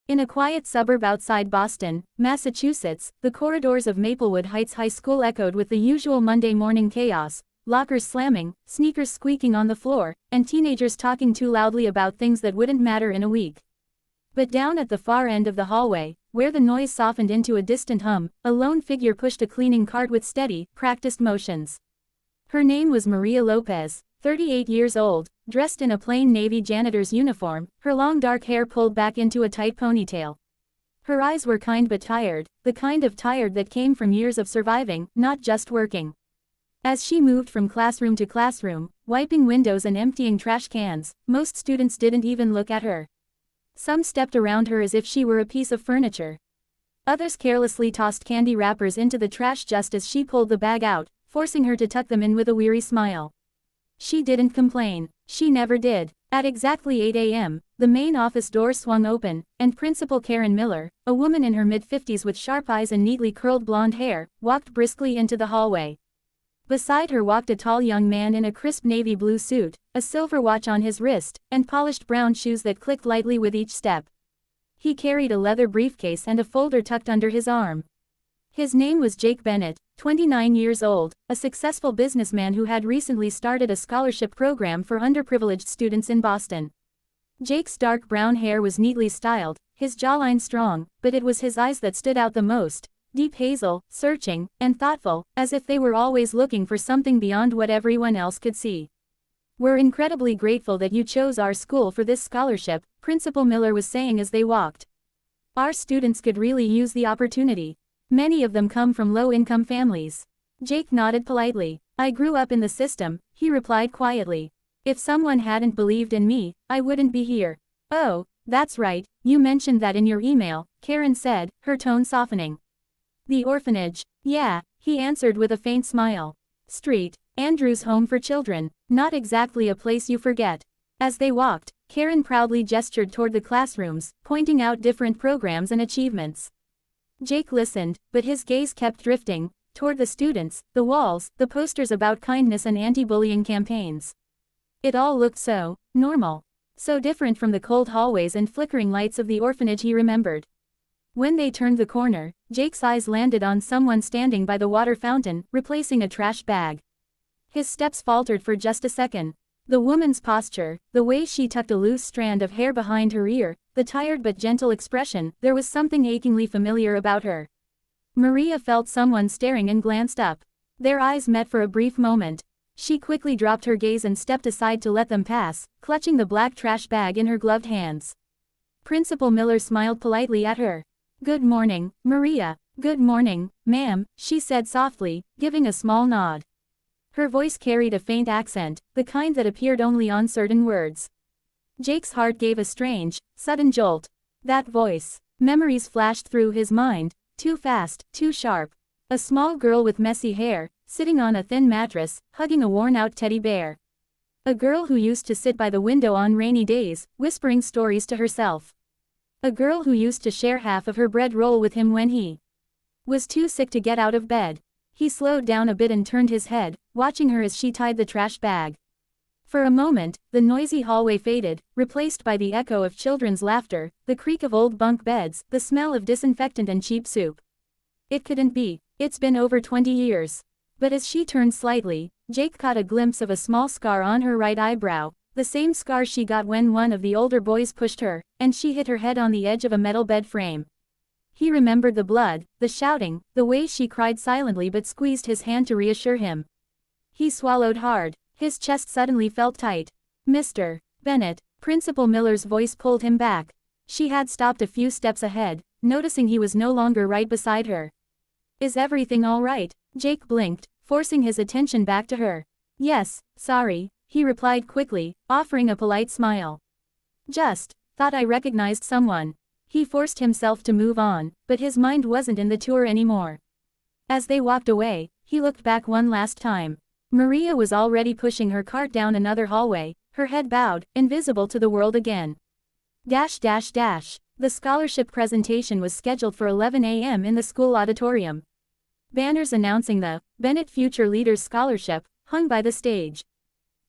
In a quiet suburb outside Boston, Massachusetts, the corridors of Maplewood Heights High School echoed with the usual Monday morning chaos, lockers slamming, sneakers squeaking on the floor, and teenagers talking too loudly about things that wouldn't matter in a week. But down at the far end of the hallway, where the noise softened into a distant hum, a lone figure pushed a cleaning cart with steady, practiced motions. Her name was Maria Lopez, 38 years old, dressed in a plain navy janitor's uniform, her long dark hair pulled back into a tight ponytail. Her eyes were kind but tired, the kind of tired that came from years of surviving, not just working. As she moved from classroom to classroom, wiping windows and emptying trash cans, most students didn't even look at her. Some stepped around her as if she were a piece of furniture. Others carelessly tossed candy wrappers into the trash just as she pulled the bag out, forcing her to tuck them in with a weary smile. She didn't complain. She never did. At exactly 8 a.m., the main office door swung open, and Principal Karen Miller, a woman in her mid-50s with sharp eyes and neatly curled blonde hair, walked briskly into the hallway. Beside her walked a tall young man in a crisp navy blue suit, a silver watch on his wrist, and polished brown shoes that clicked lightly with each step. He carried a leather briefcase and a folder tucked under his arm. His name was Jake Bennett, 29 years old, a successful businessman who had recently started a scholarship program for underprivileged students in Boston. Jake's dark brown hair was neatly styled, his jawline strong, but it was his eyes that stood out the most, deep hazel, searching, and thoughtful, as if they were always looking for something beyond what everyone else could see. "We're incredibly grateful that you chose our school for this scholarship," Principal Miller was saying as they walked. "Our students could really use the opportunity. Many of them come from low-income families." Jake nodded politely. "I grew up in the system," he replied quietly. "If someone hadn't believed in me, I wouldn't be here." "Oh, that's right, you mentioned that in your email," Karen said, her tone softening. "The orphanage." "Yeah," he answered with a faint smile. "Street, Andrew's home for children. Not exactly a place you forget." As they walked, Karen proudly gestured toward the classrooms, pointing out different programs and achievements. Jake listened, but his gaze kept drifting toward the students, the walls, the posters about kindness and anti-bullying campaigns. It all looked so normal, so different from the cold hallways and flickering lights of the orphanage he remembered. When they turned the corner, Jake's eyes landed on someone standing by the water fountain, replacing a trash bag. His steps faltered for just a second. The woman's posture, the way she tucked a loose strand of hair behind her ear, the tired but gentle expression, there was something achingly familiar about her. Maria felt someone staring and glanced up. Their eyes met for a brief moment. She quickly dropped her gaze and stepped aside to let them pass, clutching the black trash bag in her gloved hands. Principal Miller smiled politely at her. "Good morning, Maria." "Good morning, ma'am," she said softly, giving a small nod. Her voice carried a faint accent, the kind that appeared only on certain words. Jake's heart gave a strange, sudden jolt. That voice. Memories flashed through his mind, too fast, too sharp. A small girl with messy hair, sitting on a thin mattress, hugging a worn-out teddy bear. A girl who used to sit by the window on rainy days, whispering stories to herself. A girl who used to share half of her bread roll with him when he was too sick to get out of bed. He slowed down a bit and turned his head, watching her as she tied the trash bag. For a moment, the noisy hallway faded, replaced by the echo of children's laughter, the creak of old bunk beds, the smell of disinfectant and cheap soup. It couldn't be. It's been over 20 years. But as she turned slightly, Jake caught a glimpse of a small scar on her right eyebrow, the same scar she got when one of the older boys pushed her, and she hit her head on the edge of a metal bed frame. He remembered the blood, the shouting, the way she cried silently but squeezed his hand to reassure him. He swallowed hard. His chest suddenly felt tight. "Mr. Bennett," Principal Miller's voice pulled him back. She had stopped a few steps ahead, noticing he was no longer right beside her. "Is everything all right?" Jake blinked, forcing his attention back to her. "Yes, sorry," he replied quickly, offering a polite smile. "Just thought I recognized someone." He forced himself to move on, but his mind wasn't in the tour anymore. As they walked away, he looked back one last time. Maria was already pushing her cart down another hallway, her head bowed, invisible to the world again. The scholarship presentation was scheduled for 11 a.m. in the school auditorium. Banners announcing the Bennett Future Leaders Scholarship hung by the stage.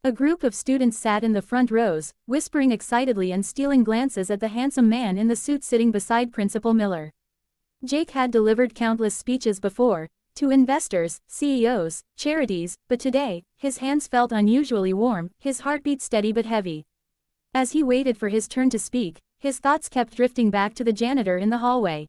A group of students sat in the front rows, whispering excitedly and stealing glances at the handsome man in the suit sitting beside Principal Miller. Jake had delivered countless speeches before, to investors, CEOs, charities, but today, his hands felt unusually warm, his heartbeat steady but heavy. As he waited for his turn to speak, his thoughts kept drifting back to the janitor in the hallway.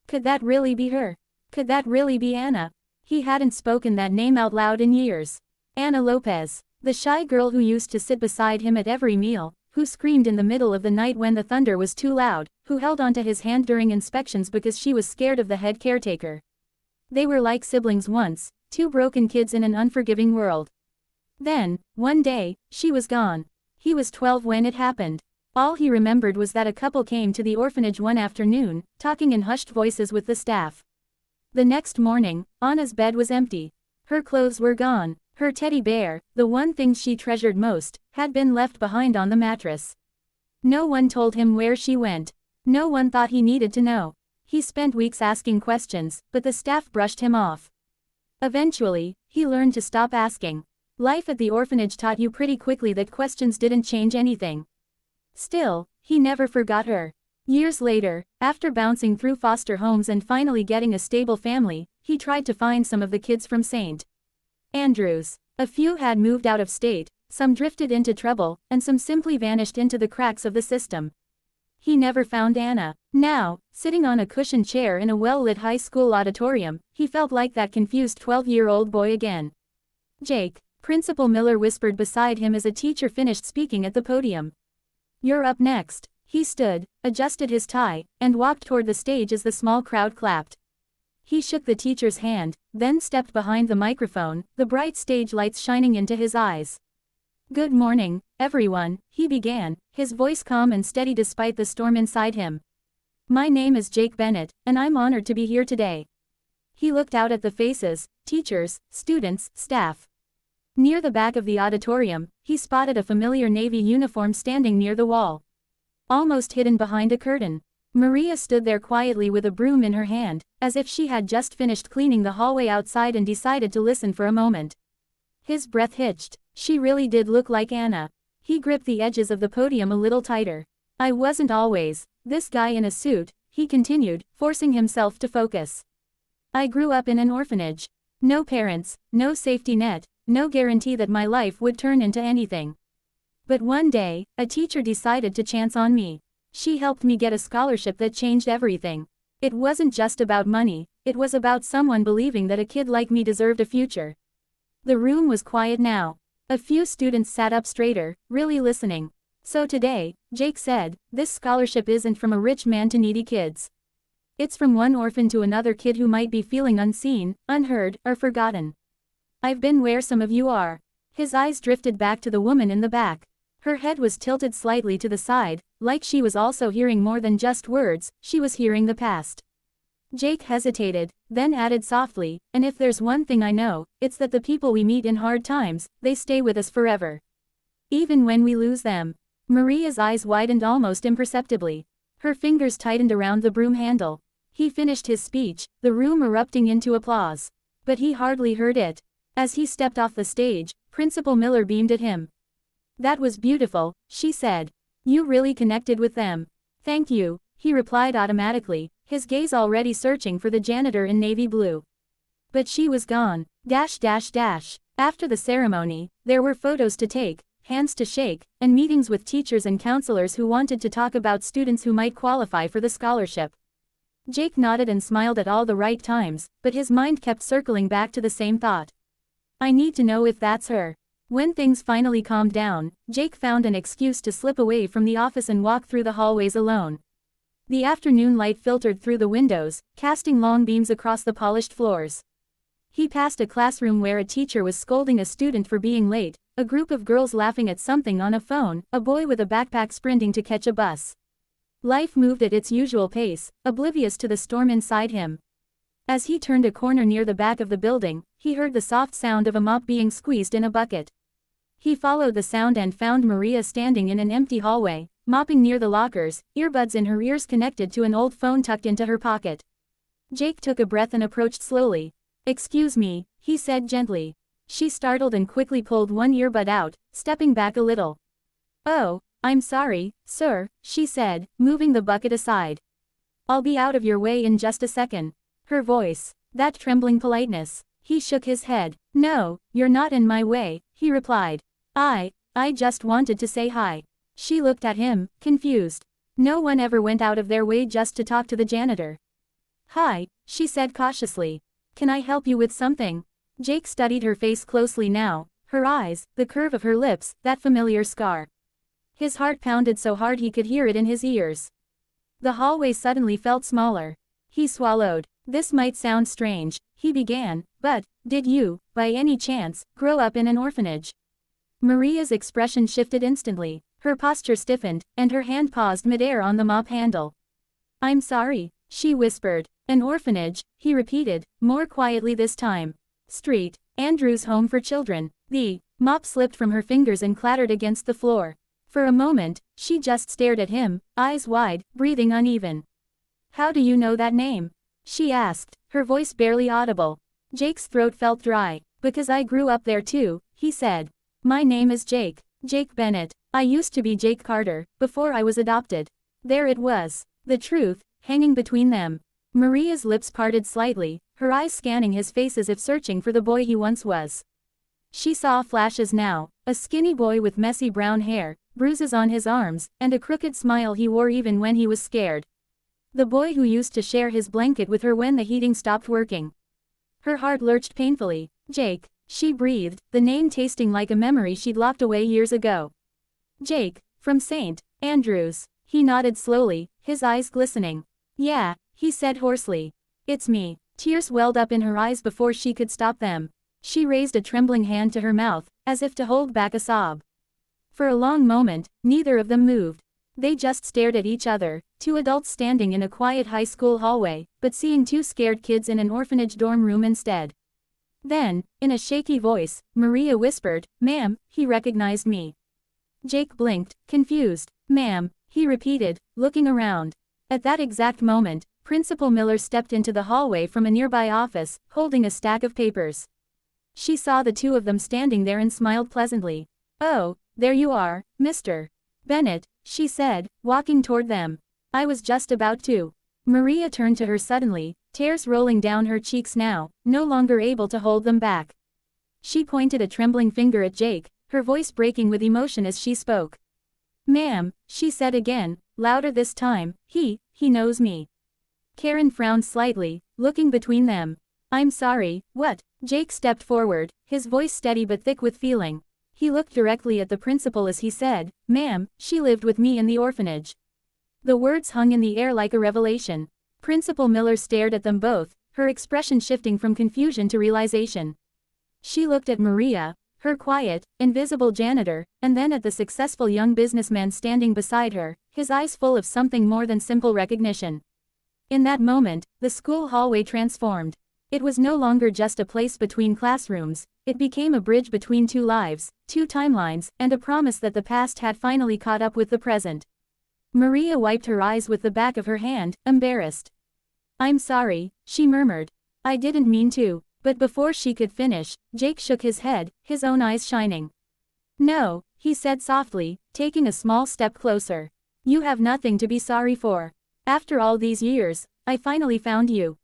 Could that really be her? Could that really be Anna? He hadn't spoken that name out loud in years. Anna Lopez. The shy girl who used to sit beside him at every meal, who screamed in the middle of the night when the thunder was too loud, who held onto his hand during inspections because she was scared of the head caretaker. They were like siblings once, two broken kids in an unforgiving world. Then, one day, she was gone. He was 12 when it happened. All he remembered was that a couple came to the orphanage one afternoon, talking in hushed voices with the staff. The next morning, Anna's bed was empty. Her clothes were gone. Her teddy bear, the one thing she treasured most, had been left behind on the mattress. No one told him where she went. No one thought he needed to know. He spent weeks asking questions, but the staff brushed him off. Eventually, he learned to stop asking. Life at the orphanage taught you pretty quickly that questions didn't change anything. Still, he never forgot her. Years later, after bouncing through foster homes and finally getting a stable family, he tried to find some of the kids from St. Andrews. A few had moved out of state, some drifted into trouble, and some simply vanished into the cracks of the system. He never found Anna. Now, sitting on a cushioned chair in a well-lit high school auditorium, he felt like that confused 12-year-old boy again. Jake, Principal Miller whispered beside him as a teacher finished speaking at the podium. You're up next. He stood, adjusted his tie, and walked toward the stage as the small crowd clapped. He shook the teacher's hand, then stepped behind the microphone, the bright stage lights shining into his eyes. Good morning, everyone, he began, his voice calm and steady despite the storm inside him. My name is Jake Bennett, and I'm honored to be here today. He looked out at the faces, teachers, students, staff. Near the back of the auditorium, he spotted a familiar Navy uniform standing near the wall. Almost hidden behind a curtain. Maria stood there quietly with a broom in her hand, as if she had just finished cleaning the hallway outside and decided to listen for a moment. His breath hitched. She really did look like Anna. He gripped the edges of the podium a little tighter. I wasn't always this guy in a suit, he continued, forcing himself to focus. I grew up in an orphanage. No parents, no safety net, no guarantee that my life would turn into anything. But one day, a teacher decided to chance on me. She helped me get a scholarship that changed everything. It wasn't just about money, it was about someone believing that a kid like me deserved a future. The room was quiet now. A few students sat up straighter, really listening. So today, Jake said, this scholarship isn't from a rich man to needy kids. It's from one orphan to another kid who might be feeling unseen, unheard, or forgotten. I've been where some of you are. His eyes drifted back to the woman in the back. Her head was tilted slightly to the side, like she was also hearing more than just words, she was hearing the past. Jake hesitated, then added softly, and if there's one thing I know, it's that the people we meet in hard times, they stay with us forever. Even when we lose them. Maria's eyes widened almost imperceptibly. Her fingers tightened around the broom handle. He finished his speech, the room erupting into applause. But he hardly heard it. As he stepped off the stage, Principal Miller beamed at him. That was beautiful, she said. You really connected with them. Thank you, he replied automatically, his gaze already searching for the janitor in navy blue. But she was gone. After the ceremony, there were photos to take, hands to shake, and meetings with teachers and counselors who wanted to talk about students who might qualify for the scholarship. Jake nodded and smiled at all the right times, but his mind kept circling back to the same thought. I need to know if that's her. When things finally calmed down, Jake found an excuse to slip away from the office and walk through the hallways alone. The afternoon light filtered through the windows, casting long beams across the polished floors. He passed a classroom where a teacher was scolding a student for being late, a group of girls laughing at something on a phone, a boy with a backpack sprinting to catch a bus. Life moved at its usual pace, oblivious to the storm inside him. As he turned a corner near the back of the building, he heard the soft sound of a mop being squeezed in a bucket. He followed the sound and found Maria standing in an empty hallway, mopping near the lockers, earbuds in her ears connected to an old phone tucked into her pocket. Jake took a breath and approached slowly. Excuse me, he said gently. She startled and quickly pulled one earbud out, stepping back a little. "Oh, I'm sorry, sir," she said, moving the bucket aside. "I'll be out of your way in just a second." Her voice, that trembling politeness. He shook his head. "No, you're not in my way," he replied. I just wanted to say hi." She looked at him, confused. No one ever went out of their way just to talk to the janitor. "Hi," she said cautiously. "Can I help you with something?" Jake studied her face closely now, her eyes, the curve of her lips, that familiar scar. His heart pounded so hard he could hear it in his ears. The hallway suddenly felt smaller. He swallowed. "This might sound strange," he began, "but, did you, by any chance, grow up in an orphanage?" Maria's expression shifted instantly, her posture stiffened, and her hand paused midair on the mop handle. "I'm sorry," she whispered. "An orphanage," he repeated, more quietly this time. "Street, Andrew's home for children." The mop slipped from her fingers and clattered against the floor. For a moment, she just stared at him, eyes wide, breathing uneven. "How do you know that name?" she asked, her voice barely audible. Jake's throat felt dry. "Because I grew up there too," he said. "My name is Jake Bennett. I used to be Jake Carter, before I was adopted." There it was. The truth, hanging between them. Maria's lips parted slightly, her eyes scanning his face as if searching for the boy he once was. She saw flashes now, a skinny boy with messy brown hair, bruises on his arms, and a crooked smile he wore even when he was scared. The boy who used to share his blanket with her when the heating stopped working. Her heart lurched painfully. "Jake," she breathed, the name tasting like a memory she'd locked away years ago. "Jake, from St. Andrews." He nodded slowly, his eyes glistening. "Yeah," he said hoarsely. "It's me." Tears welled up in her eyes before she could stop them. She raised a trembling hand to her mouth, as if to hold back a sob. For a long moment, neither of them moved. They just stared at each other, two adults standing in a quiet high school hallway, but seeing two scared kids in an orphanage dorm room instead. Then, in a shaky voice, Maria whispered, "Ma'am, he recognized me." Jake blinked, confused. "Ma'am," he repeated, looking around. At that exact moment, Principal Miller stepped into the hallway from a nearby office, holding a stack of papers. She saw the two of them standing there and smiled pleasantly. "Oh, there you are, Mr. Bennett," she said, walking toward them. "I was just about to." Maria turned to her suddenly, tears rolling down her cheeks now, no longer able to hold them back. She pointed a trembling finger at Jake, her voice breaking with emotion as she spoke. "Ma'am," she said again, louder this time, he knows me." Karen frowned slightly, looking between them. "I'm sorry, what?" Jake stepped forward, his voice steady but thick with feeling. He looked directly at the principal as he said, "Ma'am, she lived with me in the orphanage." The words hung in the air like a revelation. Principal Miller stared at them both, her expression shifting from confusion to realization. She looked at Maria, her quiet, invisible janitor, and then at the successful young businessman standing beside her, his eyes full of something more than simple recognition. In that moment, the school hallway transformed. It was no longer just a place between classrooms, it became a bridge between two lives, two timelines, and a promise that the past had finally caught up with the present. Maria wiped her eyes with the back of her hand, embarrassed. "I'm sorry," she murmured. "I didn't mean to." But before she could finish, Jake shook his head, his own eyes shining. "No," he said softly, taking a small step closer. "You have nothing to be sorry for. After all these years, I finally found you."